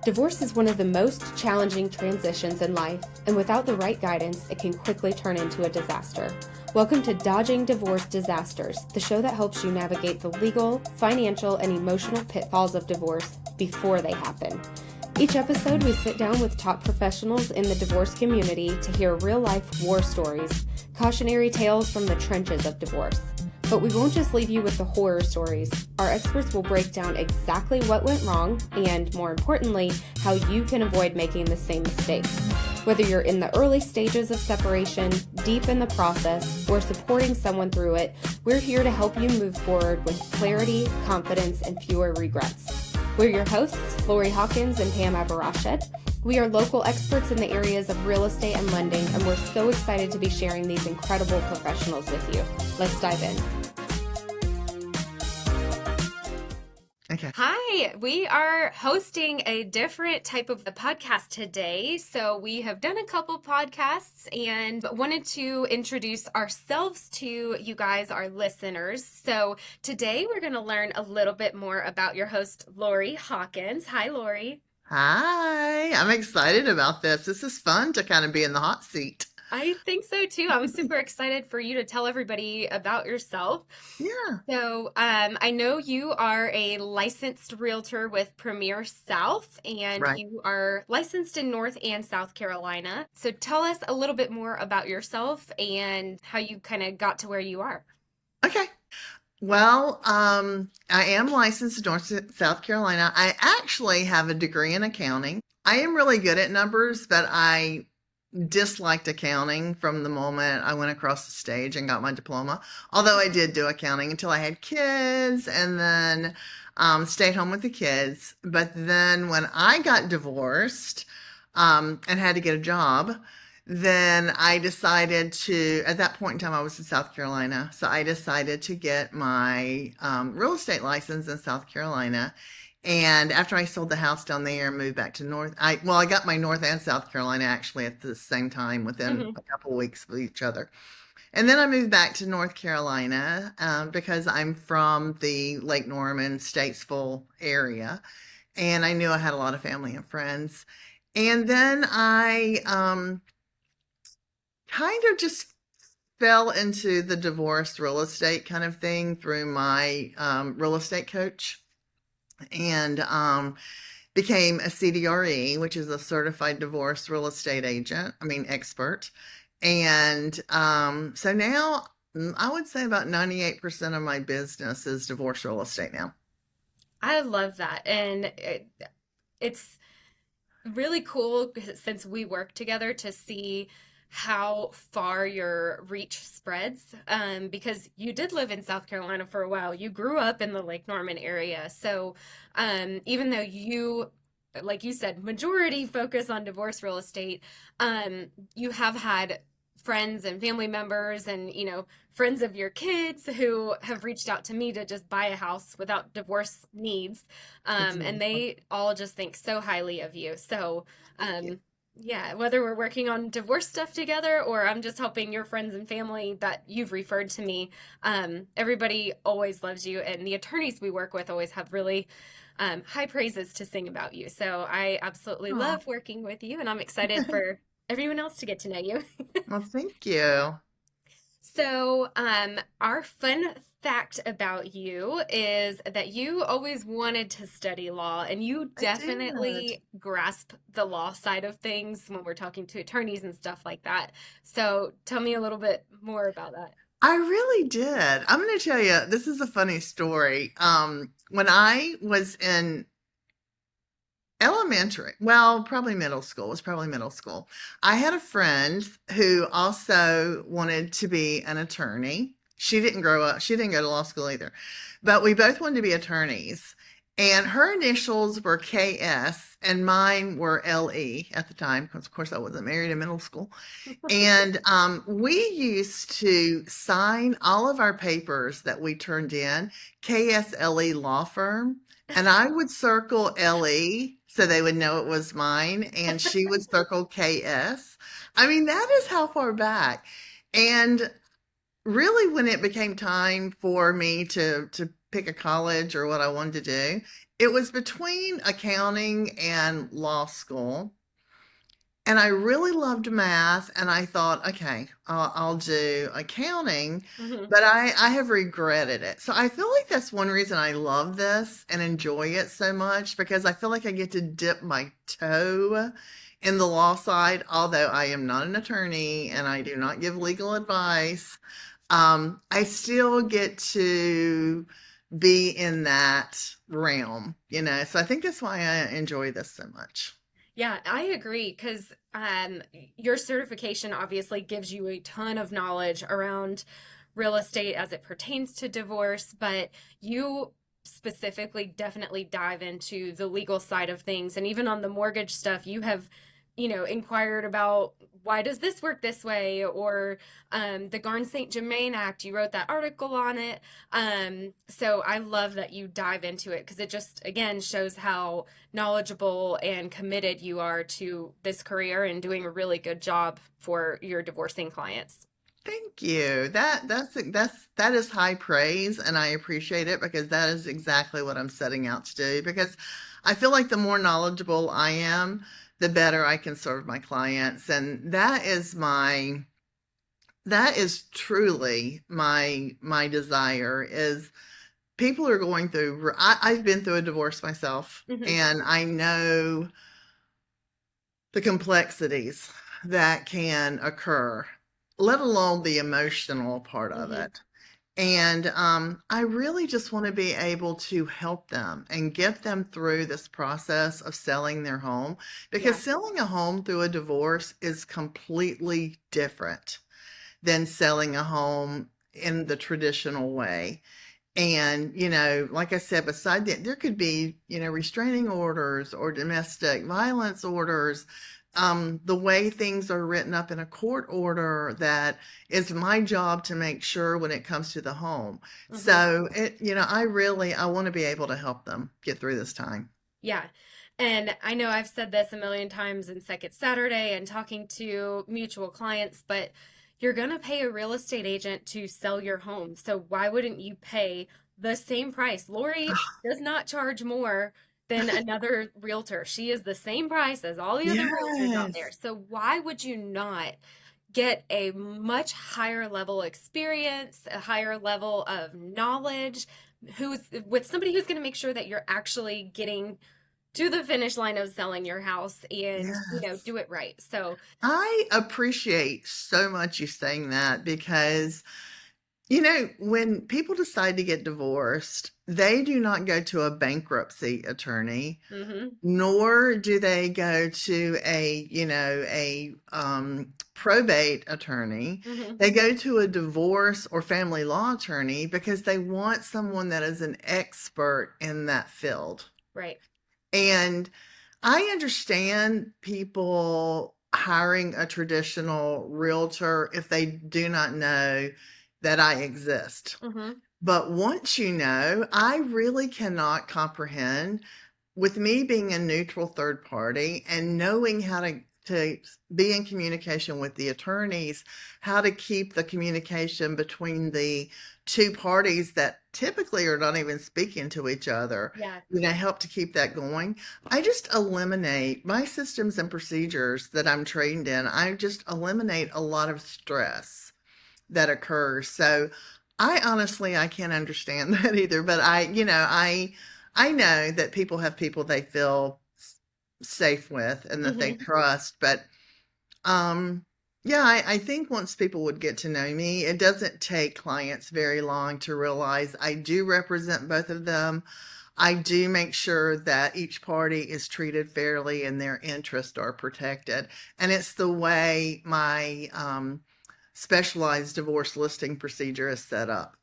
Divorce is one of the most challenging transitions in life, and without the right guidance, it can quickly turn into a disaster. Welcome to Dodging Divorce Disasters, the show that helps you navigate the legal, financial, and emotional pitfalls of divorce before they happen. Each episode, we sit down with top professionals in the divorce community to hear real-life war stories, cautionary tales from the trenches of divorce. But we won't just leave you with the horror stories. Our experts will break down exactly what went wrong and, more importantly, how you can avoid making the same mistakes. Whether you're in the early stages of separation, deep in the process, or supporting someone through it, we're here to help you move forward with clarity, confidence, and fewer regrets. We're your hosts, Lori Hawkins and Pam Arbirached. We are local experts in the areas of real estate and lending, and we're so excited to be sharing these incredible professionals with you. Let's dive in. Okay. Hi, we are hosting a different type of podcast today. So we have done a couple podcasts and wanted to introduce ourselves to you guys, our listeners. So today we're going to learn a little bit more about your host, Lori Hawkins. Hi, Lori. Hi, I'm excited about this. This is fun to kind of be in the hot seat. I think so too. I'm super excited for you to tell everybody about yourself. Yeah. So, I know you are a licensed realtor with Premier South, and Right. you are licensed in North and South Carolina. So tell us a little bit more about yourself and how you kind of got to where you are. Okay. Well, I am licensed in North South Carolina. I actually have a degree in accounting. I am really good at numbers, but I disliked accounting from the moment I went across the stage and got my diploma. Although I did do accounting until I had kids and then stayed home with the kids. But then when I got divorced and had to get a job, then I decided to, at that point in time, I was in South Carolina. So I decided to get my real estate license in South Carolina. And after I sold the house down there and moved back to I got my North and South Carolina actually at the same time within a couple of weeks of each other. And then I moved back to North Carolina because I'm from the Lake Norman, Statesville area. And I knew I had a lot of family and friends. And then I kind of just fell into the divorce real estate kind of thing through my real estate coach. And became a CDRE, which is a certified divorce real estate expert. And so now I would say about 98% of my business is divorce real estate now. I love that. And it's really cool since we work together to see how far your reach spreads, because you did live in South Carolina for a while. You grew up in the Lake Norman area. So even though you, like you said, majority focus on divorce real estate, you have had friends and family members and, friends of your kids who have reached out to me to just buy a house without divorce needs. And they all just think so highly of you. So, yeah, whether we're working on divorce stuff together or I'm just helping your friends and family that you've referred to me, everybody always loves you. And the attorneys we work with always have really high praises to sing about you. So I absolutely love working with you, and I'm excited for everyone else to get to know you. Well, thank you. So, our fun fact about you is that you always wanted to study law, and you definitely grasp the law side of things when we're talking to attorneys and stuff like that. So, tell me a little bit more about that. I really did. I'm going to tell you, this is a funny story. When I was in elementary, well, probably middle school, it was probably middle school. I had a friend who also wanted to be an attorney. She didn't grow up, she didn't go to law school either, but we both wanted to be attorneys. And her initials were KS and mine were LE at the time, because of course I wasn't married in middle school. And we used to sign all of our papers that we turned in, KSLE Law Firm. And I would circle LE so they would know it was mine, and she would circle KS. I mean, that is how far back. And really, when it became time for me to pick a college or what I wanted to do, it was between accounting and law school. And I really loved math, and I thought, okay, I'll do accounting, Hmm. but I have regretted it. So I feel like that's one reason I love this and enjoy it so much because I feel like I get to dip my toe in the law side, although I am not an attorney and I do not give legal advice. I still get to be in that realm, you know. So I think that's why I enjoy this so much. Yeah, I agree because your certification obviously gives you a ton of knowledge around real estate as it pertains to divorce, but you specifically definitely dive into the legal side of things. And even on the mortgage stuff, you have, inquired about why does this work this way? Or the Garn St. Germain Act, you wrote that article on it. So I love that you dive into it because it just, again, shows how knowledgeable and committed you are to this career and doing a really good job for your divorcing clients. Thank you. That is high praise, and I appreciate it because that is exactly what I'm setting out to do. Because I feel like the more knowledgeable I am, the better I can serve my clients, and that is truly my desire is people are going through. I've been through a divorce myself, Hmm. and I know the complexities that can occur, let alone the emotional part of Hmm. it. And I really just want to be able to help them and get them through this process of selling their home because Yeah. selling a home through a divorce is completely different than selling a home in the traditional way. And, like I said, beside that, there could be, restraining orders or domestic violence orders. The way things are written up in a court order that is my job to make sure when it comes to the home. Hmm. So I want to be able to help them get through this time. Yeah. And I know I've said this a million times in Second Saturday and talking to mutual clients, but you're going to pay a real estate agent to sell your home. So why wouldn't you pay the same price? Lori does not charge more than another realtor. She is the same price as all the other realtors out there. Yes. So why would you not get a much higher level experience, a higher level of knowledge, who's with somebody who's going to make sure that you're actually getting to the finish line of selling your house and, Yes. do it right. So, I appreciate so much you saying that because when people decide to get divorced, they do not go to a bankruptcy attorney, mhm, nor do they go to a probate attorney. mhm, They go to a divorce or family law attorney because they want someone that is an expert in that field. right. And I understand people hiring a traditional realtor if they do not know that I exist. Mhm, But once you know, I really cannot comprehend with me being a neutral third party and knowing how to be in communication with the attorneys, how to keep the communication between the two parties that typically are not even speaking to each other, yeah. help to keep that going. I just eliminate my systems and procedures that I'm trained in. I just eliminate a lot of stress that occurs. So I can't understand that either, but I know that people have people they feel safe with and that they Mhm, trust, but um yeah, I think once people would get to know me, it doesn't take clients very long to realize I do represent both of them. I do make sure that each party is treated fairly and their interests are protected. And it's the way my specialized divorce listing procedure is set up.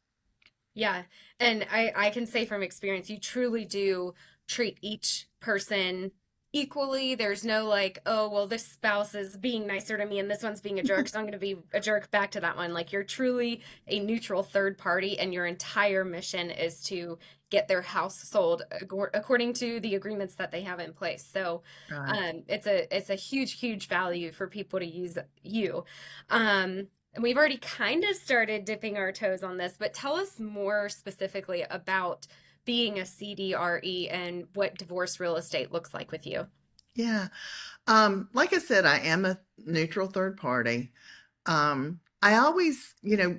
yeah. And I can say from experience, you truly do treat each person equally. There's no like, oh, well, this spouse is being nicer to me and this one's being a jerk, so I'm going to be a jerk back to that one. Like, you're truly a neutral third party, and your entire mission is to get their house sold according to the agreements that they have in place. So, Right. it's a huge value for people to use you. Um, And we've already kind of started dipping our toes on this, but tell us more specifically about being a CDRE and what divorce real estate looks like with you. Yeah. Like I said, I am a neutral third party. I always,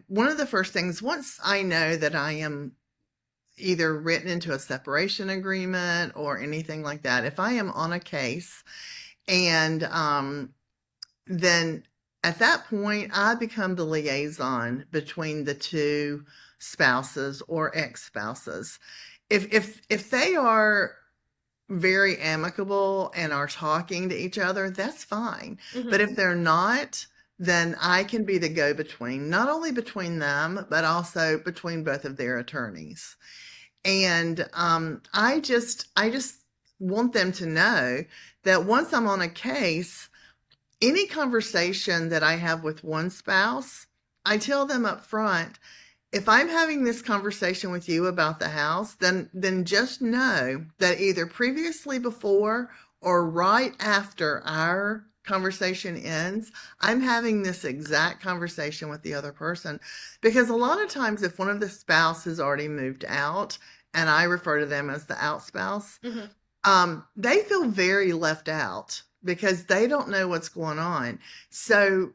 one of the first things, once I know that I am either written into a separation agreement or anything like that, if I am on a case and then at that point, I become the liaison between the two spouses or ex-spouses. If they are very amicable and are talking to each other, that's fine. But Hmm. if they're not, then I can be the go-between, not only between them, but also between both of their attorneys. And I just want them to know that once I'm on a case, any conversation that I have with one spouse, I tell them up front, if I'm having this conversation with you about the house, then just know that either previously before or right after our conversation ends, I'm having this exact conversation with the other person. Because a lot of times if one of the spouse has already moved out, and I refer to them as the out spouse, Hmm. they feel very left out because they don't know what's going on. So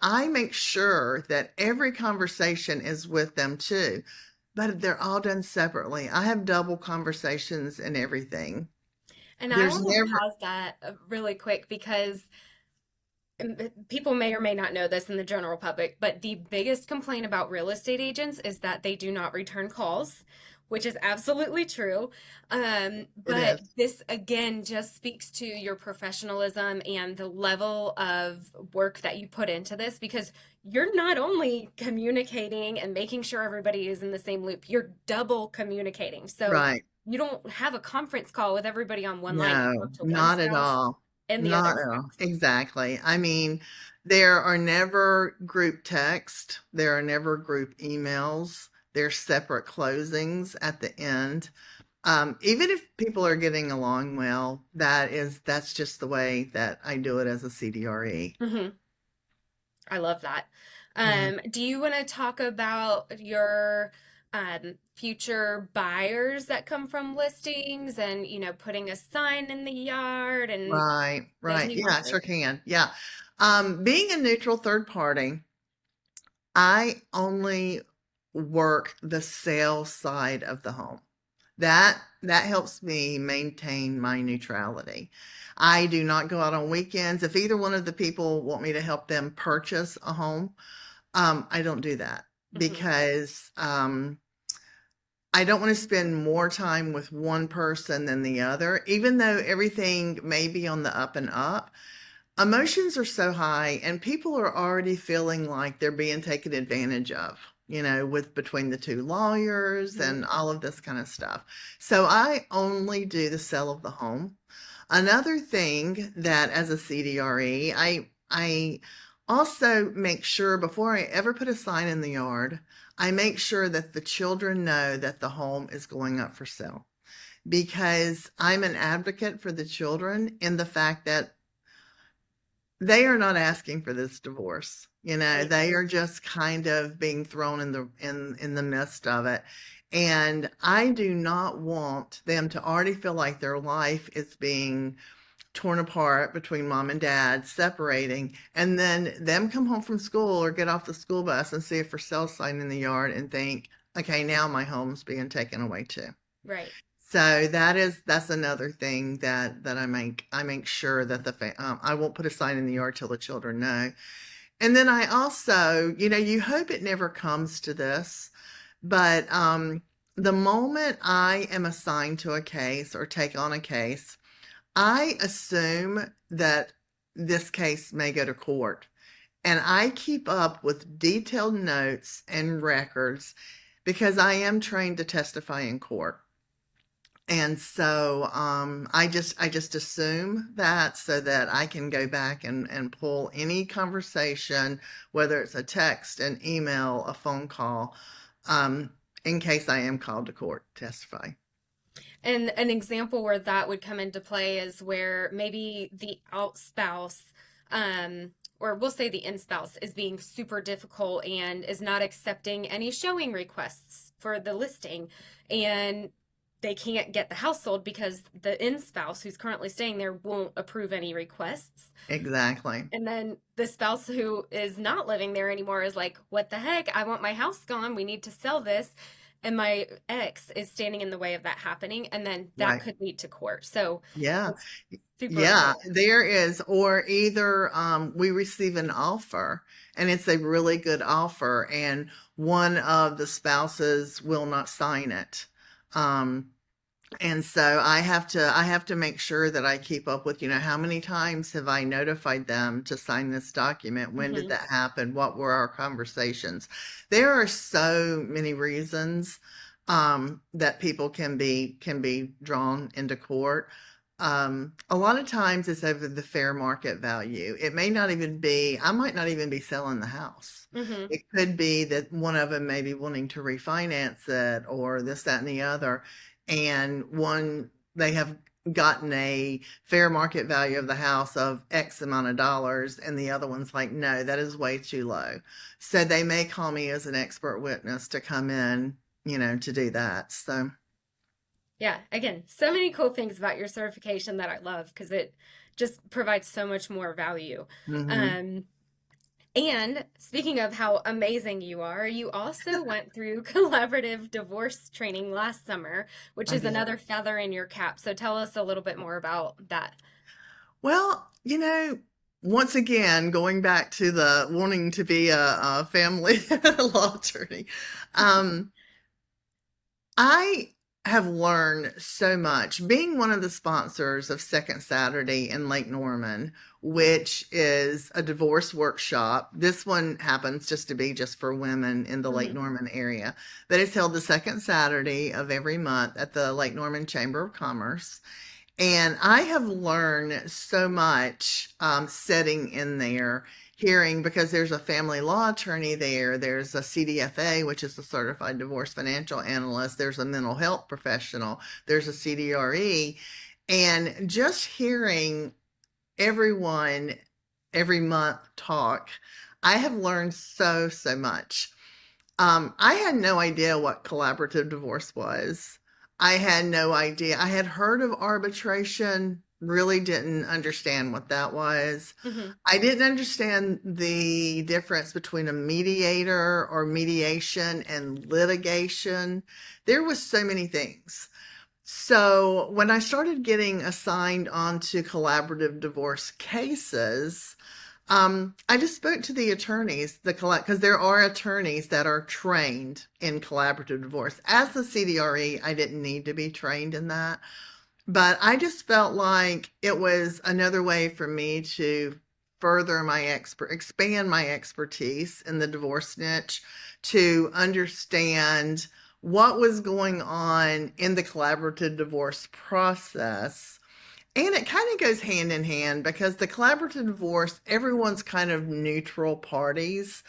I make sure that every conversation is with them too, but they're all done separately. I have double conversations and everything. And I There's want to never, pause that really quick because people may or may not know this in the general public, but the biggest complaint about real estate agents is that they do not return calls, which is absolutely true. it But is. this again just speaks to your professionalism and the level of work that you put into this because you're not only communicating and making sure everybody is in the same loop, you're double communicating. So Right. you don't have a conference call with everybody on one line. You No, talk to one not at spouse all. and the other Not at all. spouse. Exactly. I mean, there are never group text, there are never group emails, there's separate closings at the end. Even if people are getting along well, that's just the way that I do it as a CDRE. Mhm. I love that. Yeah. Do you want to talk about your future buyers that come from listings and, putting a sign in the yard and Right, those right. Yeah, nuances? sure can. Yeah. Being a neutral third party, I only work the sales side of the home. That helps me maintain my neutrality. I do not go out on weekends. If either one of the people want me to help them purchase a home, I don't do that Hmm. because I don't want to spend more time with one person than the other, even though everything may be on the up and up. Emotions are so high, and people are already feeling like they're being taken advantage of, with between the two lawyers Hmm. and all of this kind of stuff. So I only do the sale of the home. Another thing that as a CDRE, I also make sure before I ever put a sign in the yard, I make sure that the children know that the home is going up for sale because I'm an advocate for the children in the fact that they are not asking for this divorce. Right. They are just kind of being thrown in the midst of it. And I do not want them to already feel like their life is being torn apart between mom and dad, separating, and then them come home from school or get off the school bus and see a for sale sign in the yard and think, okay, now my home's being taken away too. Right. So that's another thing that I make sure that I won't put a sign in the yard till the children know. And then I also, you hope it never comes to this, but the moment I am assigned to a case or take on a case, I assume that this case may go to court. And I keep up with detailed notes and records because I am trained to testify in court. And so I just assume that so that I can go back and pull any conversation, whether it's a text, an email, a phone call, um, in case I am called to court to testify. And an example where that would come into play is where maybe the out spouse or we'll say the in-spouse, is being super difficult and is not accepting any showing requests for the listing. And they can't get the house sold because the in-spouse who's currently staying there won't approve any requests. Exactly. And then the spouse who is not living there anymore is like, what the heck? I want my house gone. We need to sell this. And my ex is standing in the way of that happening. And then that Right. could lead to court. So Yeah. it's super Yeah, important. there is. Or either we receive an offer and it's a really good offer, and one of the spouses will not sign it. Um, and so I have to make sure that I keep up with, how many times have I notified them to sign this document? When did Hmm. that happen? What were our conversations? There are so many reasons that people can be drawn into court. A lot of times it's over the fair market value. It may not even be, I might not even be selling the house. Hmm. It could be that one of them may be wanting to refinance it or this, that, and the other. And one, they have gotten a fair market value of the house of X amount of dollars, and the other one's like, no, that is way too low. So they may call me as an expert witness to come in, to do that. So, Yeah, again, so many cool things about your certification that I love because it just provides so much more value. mhm. Um, and speaking of how amazing you are, you also went through collaborative divorce training last summer, which I is did. another feather in your cap. So tell us a little bit more about that. Well, once again, going back to the wanting to be a family law attorney, um, I have learned so much being one of the sponsors of Second Saturday in Lake Norman, which is a divorce workshop. This one happens just to be just for women in the Lake Hmm. Norman area, but it's held the second Saturday of every month at the Lake Norman Chamber of Commerce. And I have learned so much sitting in there, hearing, because there's a family law attorney there, there's a CDFA, which is a certified divorce financial analyst, there's a mental health professional, there's a CDRE. And just hearing everyone every month talk, I have learned so, so much. I had no idea what collaborative divorce was. I had no idea. I had heard of arbitration, really didn't understand what that was. Hmm. I didn't understand the difference between a mediator or mediation and litigation. There was so many things. So when I started getting assigned onto collaborative divorce cases, I just spoke to the attorneys, because there are attorneys that are trained in collaborative divorce. As the CDRE, I didn't need to be trained in that, but I just felt like it was another way for me to expand my expertise in the divorce niche, to understand what was going on in the collaborative divorce process. And it kind of goes hand in hand because the collaborative divorce, everyone's kind of neutral parties,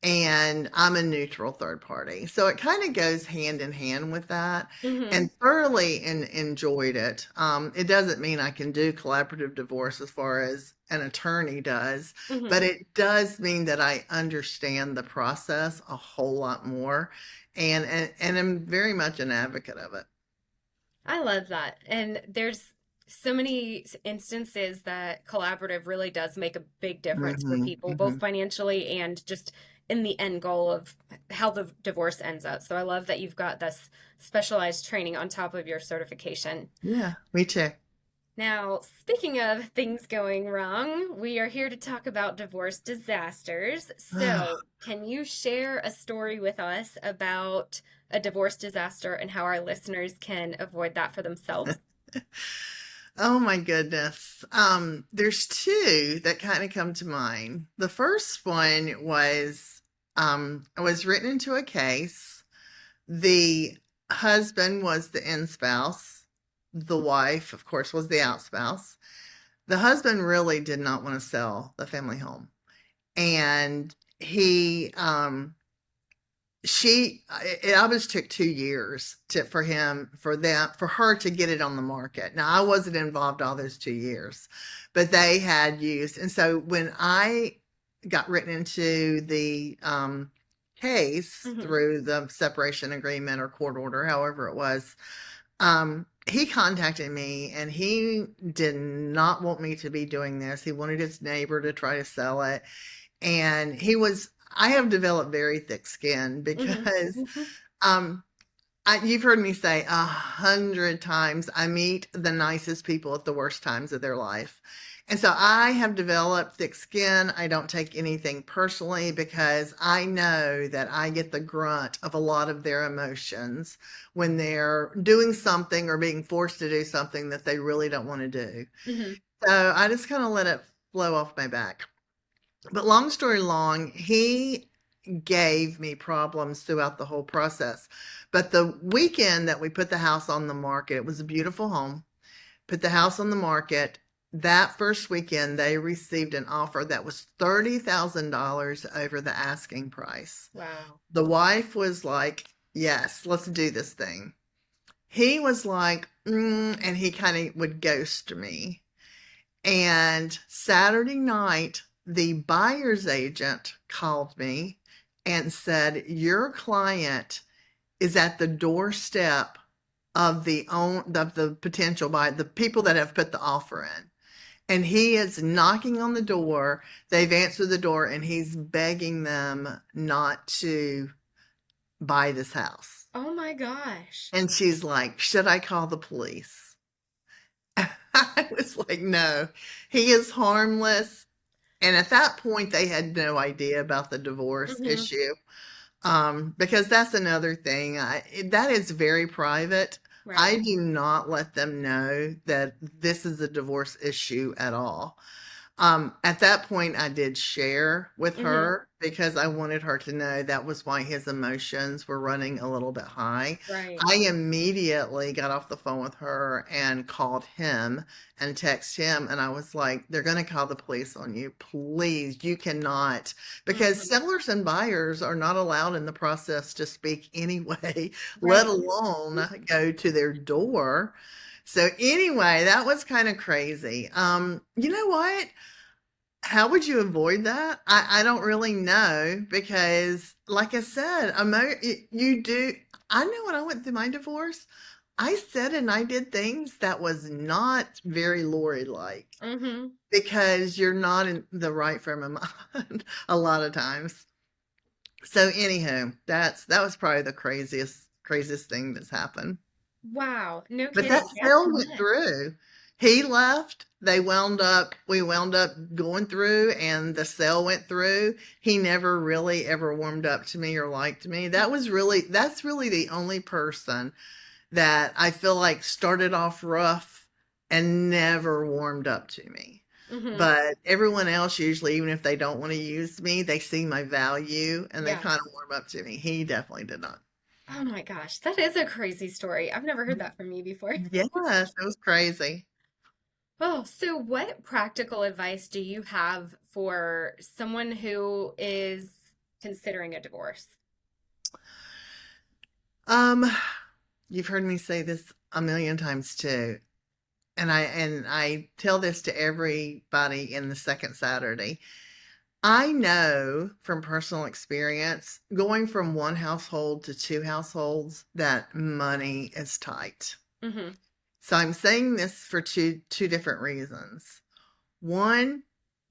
and I'm a neutral third party. So it kind of goes hand in hand with that, Hmm. and thoroughly enjoyed it. It doesn't mean I can do collaborative divorce as far as an attorney does, but Hmm. it does mean that I understand the process a whole lot more, and I'm very much an advocate of it. I love that. And there's so many instances that collaborative really does make a big difference for Hmm. people, both Hmm. financially and just in the end goal of how the divorce ends up. So I love that you've got this specialized training on top of your certification. Yeah, me too. Now, speaking of things going wrong, we are here to talk about divorce disasters. So, can you share a story with us about a divorce disaster and how our listeners can avoid that for themselves? Oh my goodness. There's two that kind of come to mind. The first one was I was written into a case. The husband was the in spouse. The wife, of course, was the out spouse. The husband really did not want to sell the family home. And he she it almost took 2 years for her to get it on the market. Now, I wasn't involved all those 2 years, but they had used. And so when I got written into the case Mm-hmm. through the separation agreement or court order, however it was, he contacted me and he did not want me to be doing this. He wanted his neighbor to try to sell it. And I have developed very thick skin Mm-hmm. because Mm-hmm. um, you've heard me say 100 times, I meet the nicest people at the worst times of their life. And so I have developed thick skin. I don't take anything personally because I know that I get the grunt of a lot of their emotions when they're doing something or being forced to do something that they really don't want to do. Mm-hmm. So I just kind of let it flow off my back. But long story long, he gave me problems throughout the whole process. But the weekend that we put the house on the market, it was a beautiful home, put the house on the market. That first weekend, they received an offer that was $30,000 over the asking price. Wow. The wife was like, yes, let's do this thing. He was like, and he kind of would ghost me. And Saturday night, the buyer's agent called me and said, your client is at the doorstep of the potential buyer, the people that have put the offer in. And he is knocking on the door. They've answered the door and he's begging them not to buy this house. Oh my gosh. And she's like, should I call the police? I was like, no, he is harmless. And at that point, they had no idea about the divorce Mm-hmm. issue. Because that's another thing. That is very private. Right. I do not let them know that this is a divorce issue at all. At that point, I did share with Mm-hmm. her because I wanted her to know that was why his emotions were running a little bit high. Right. I immediately got off the phone with her and called him and texted him. And I was like, they're going to call the police on you. Please, you cannot, because Mm-hmm. sellers and buyers are not allowed in the process to speak anyway, let Right. alone go to their door. So anyway, that was kind of crazy. You know what? How would you avoid that? I don't really know because, like I said, you do. I know when I went through my divorce, I said and I did things that was not very Lori like Mm-hmm. because you're not in the right frame of mind a lot of times. So, anywho, that was probably the craziest thing that's happened. Wow. No But that kidding. That's sale went nuts. through. He left. We wound up going through and the sale went through. He never really ever warmed up to me or liked me. That's really the only person that I feel like started off rough and never warmed up to me. Mm-hmm. But everyone else, usually, even if they don't want to use me, they see my value and they Yeah. kind of warm up to me. He definitely did not. Oh my gosh. That is a crazy story. I've never heard that from you before. Yes, it was crazy. Oh, so what practical advice do you have for someone who is considering a divorce? Um, you've heard me say this a million times too. And I tell this to everybody in the second Saturday. I know from personal experience, going from one household to two households, that money is tight. Mm-hmm. So I'm saying this for two different reasons. One,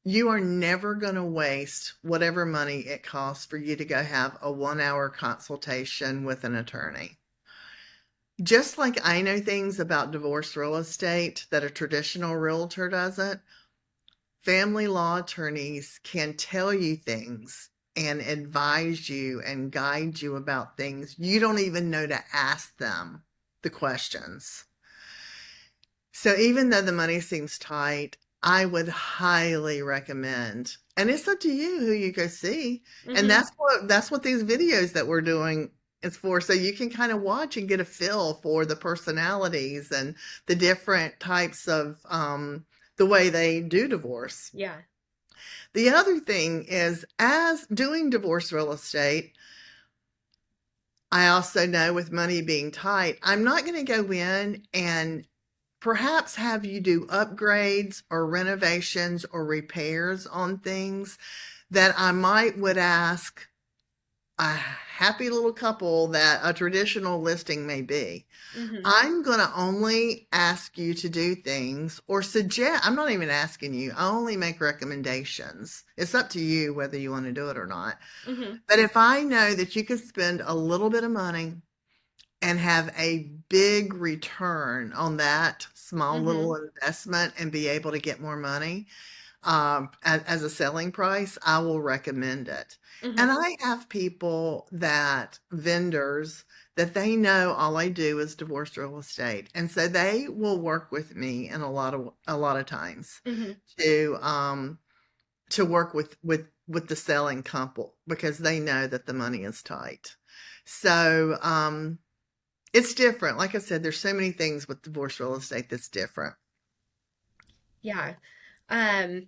you are never going to waste whatever money it costs for you to go have a 1 hour consultation with an attorney. Just like I know things about divorce real estate that a traditional realtor doesn't, family law attorneys can tell you things and advise you and guide you about things you don't even know to ask them the questions. So even though the money seems tight, I would highly recommend, and it's up to you who you go see. And Mm-hmm. that's what these videos that we're doing is for. So you can kind of watch and get a feel for the personalities and the different types of the way they do divorce. Yeah. The other thing is, as doing divorce real estate, I also know with money being tight, I'm not going to go in and perhaps have you do upgrades or renovations or repairs on things that I might would ask a happy little couple that a traditional listing may be. Mm-hmm. I'm going to only ask you to do things or suggest, I'm not even asking you, I only make recommendations. It's up to you whether you want to do it or not. Mm-hmm. But if I know that you could spend a little bit of money and have a big return on that small Mm-hmm. little investment and be able to get more money, as a selling price, I will recommend it. And Mm-hmm. I have people that vendors that they know all I do is divorce real estate. And so they will work with me in a lot of times Mm-hmm. to to work with the selling couple because they know that the money is tight. So it's different. Like I said, there's so many things with divorce real estate that's different. Yeah. Um,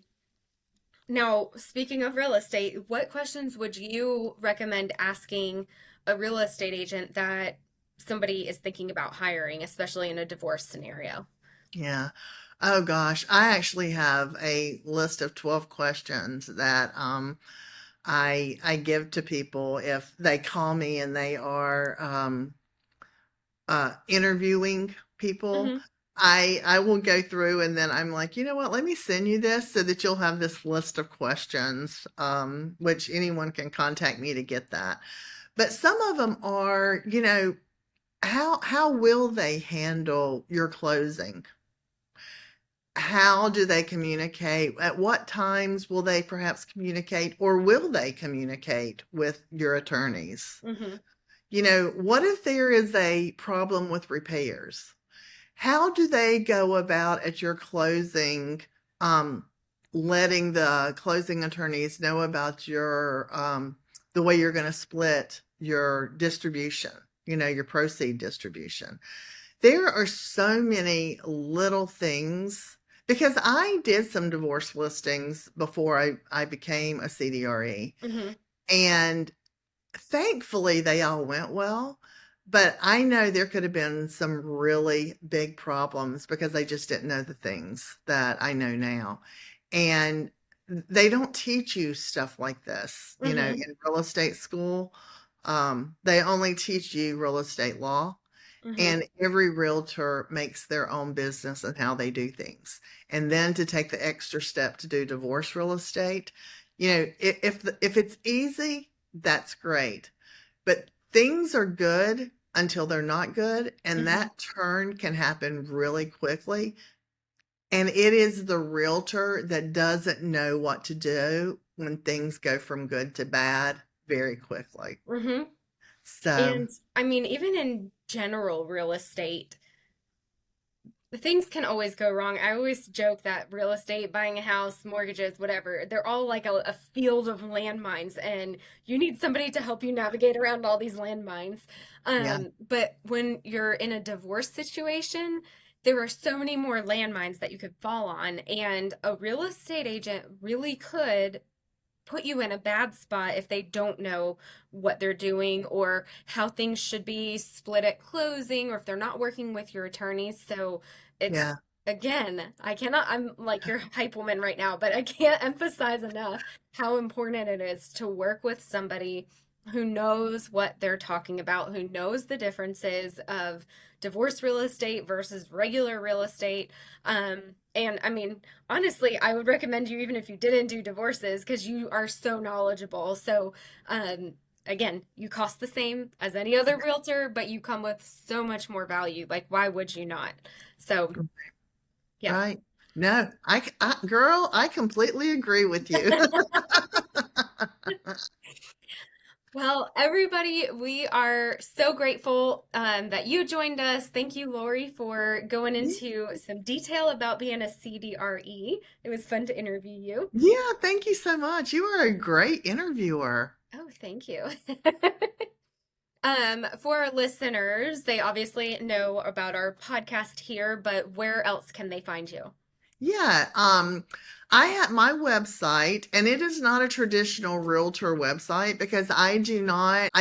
Now, speaking of real estate, what questions would you recommend asking a real estate agent that somebody is thinking about hiring, especially in a divorce scenario? Yeah. Oh gosh, I actually have a list of 12 questions that I give to people if they call me and they are interviewing people. Mm-hmm. I will go through and then I'm like, you know what? Let me send you this so that you'll have this list of questions, which anyone can contact me to get that. But some of them are, how will they handle your closing? How do they communicate? At what times will they perhaps communicate, or will they communicate with your attorneys? Mm-hmm. What if there is a problem with repairs? How do they go about at your closing, um, letting the closing attorneys know about the way you're going to split your distribution, your proceed distribution? There are so many little things because I did some divorce listings before I became a CDRE. Mm-hmm. And thankfully, they all went well. But I know there could have been some really big problems because I just didn't know the things that I know now. And they don't teach you stuff like this, Mm-hmm. in real estate school. They only teach you real estate law. Mm-hmm. And every realtor makes their own business and how they do things. And then to take the extra step to do divorce real estate, if it's easy, that's great. But things are good until they're not good, and Mm-hmm. that turn can happen really quickly. And it is the realtor that doesn't know what to do when things go from good to bad very quickly. Mm-hmm. So, And I mean, even in general real estate, things can always go wrong. I always joke that real estate, buying a house, mortgages, whatever, they're all like a field of landmines, and you need somebody to help you navigate around all these landmines. yeah, But when you're in a divorce situation, there are so many more landmines that you could fall on, and a real estate agent really could put you in a bad spot if they don't know what they're doing or how things should be split at closing or if they're not working with your attorneys. So it's yeah, again, I cannot, I'm like your hype woman right now, but I can't emphasize enough how important it is to work with somebody who knows what they're talking about, who knows the differences of divorce real estate versus regular real estate. And I mean, honestly, I would recommend you even if you didn't do divorces because you are so knowledgeable. So, um, again, you cost the same as any other realtor, but you come with so much more value. Like, why would you not? So, yeah. right. No, girl, I completely agree with you. Well, everybody, we are so grateful that you joined us. Thank you, Lori, for going into some detail about being a CDRE. It was fun to interview you. Yeah, thank you so much. You are a great interviewer. Oh, thank you. For our listeners, they obviously know about our podcast here, but where else can they find you? Yeah, I have my website, and it is not a traditional realtor website because I do not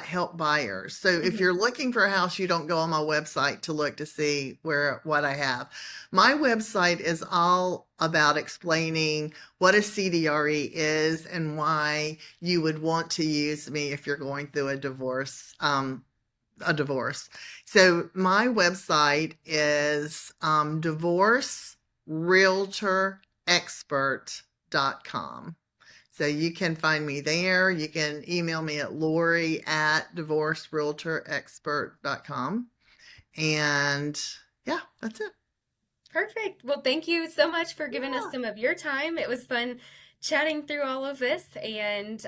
help buyers. So if you're looking for a house, you don't go on my website to look to see what I have. My website is all about explaining what a CDRE is and why you would want to use me if you're going through a divorce. So my website is divorcerealtorexpert.com. So you can find me there. You can email me at lori@divorcerealtorexpert.com. And yeah, that's it. Perfect. Well, thank you so much for giving us Yeah. some of your time. It was fun chatting through all of this, and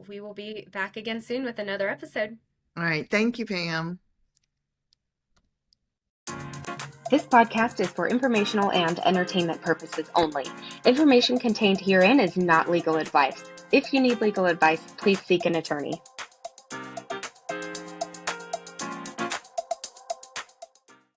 we will be back again soon with another episode. All right. Thank you, Pam. This podcast is for informational and entertainment purposes only. Information contained herein is not legal advice. If you need legal advice, please seek an attorney.